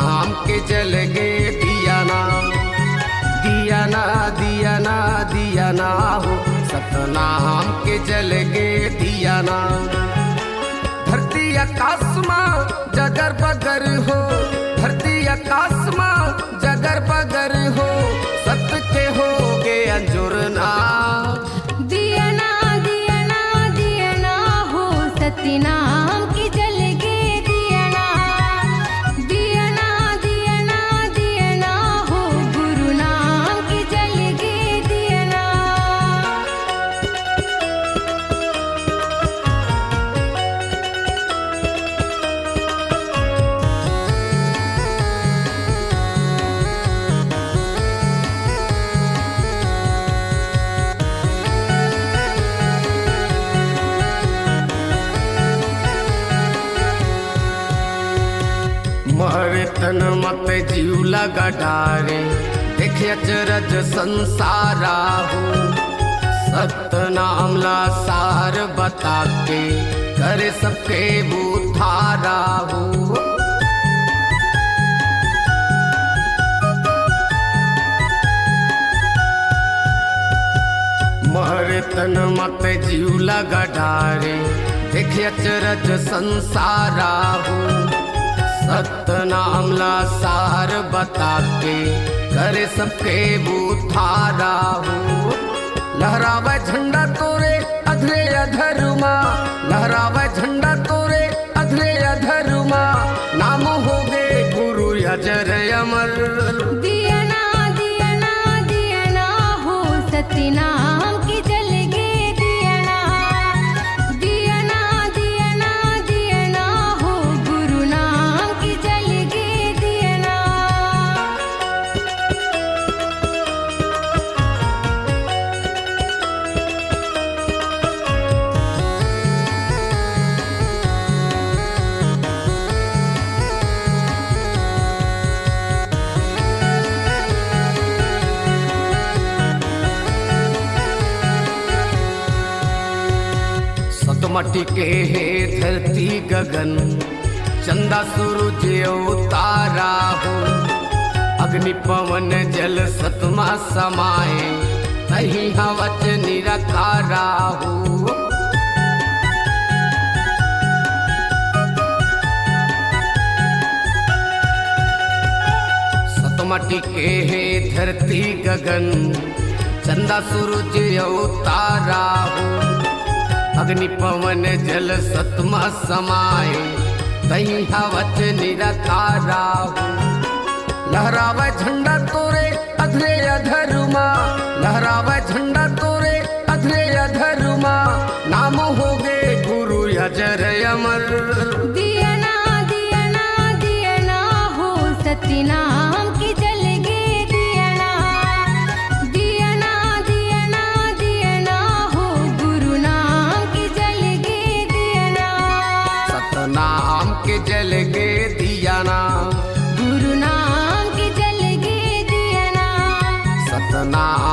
सतनाम के जल गे दिया ना, दिया ना, दिया ना, दिया ना हो, सतनाम के जल गे दिया ना। धरती आकाश मां जगर बगर हो, धरती आकाश मां जगर बगर हो, सत्य के हो गे अंजुर ना। दिया ना, दिया ना, दिया ना हो, सतनाम की जल गे दिया ना। दिया ना, दिया ना, दिया ना हो, गुरु नाम की जल गे दिया ना। मरे तन मत जीव लगा डारे, देखे अचरज संसारा हो, सतनाम ला सार बता के करे सबके उद्धारा हो। मरे तन मत जीव लगा डारे, देखे अचरज संसारा हो, सतनाम ला सार बता के करे सबके उद्धारा हो। लहरावे झंडा तोरे अधरे अधर्मा, लहरावे झंडा तोरे अधरे अधर्मा, नाम हो गे गुरु अजर अमर। दिया ना, दिया ना, दिया ना हो, सतनाम की जल गे दिया ना। दिया ना, दिया ना, दिया ना हो, गुरु नाम की जल गे दिया ना। सतमटी के हे धरती गगन, चंदा सूरज उतारा हो, अग्नि पवन जल सतमा समाए, तही हवच निरकारा हो। सतमटी के हे धरती गगन, चंदा सूरज उतारा हो, अग्नि पवन जल सतमा समाए, तही हवच निरकारा हो। लहरावे झंडा तोरे अधरे अधर्मा, लहरावे झंडा तोरे अधरे अधर्मा, नाम हो गे गुरु अजर अमर। दिया ना, दिया ना, दिया ना हो, सतनाम की जल गे दिया ना। दिया ना, दिया ना, दिया ना हो, गुरु नाम की जल गे दिया ना। सतनाम के जल गे दिया ना, गुरु नाम की जल गे दिया ना। सतनाम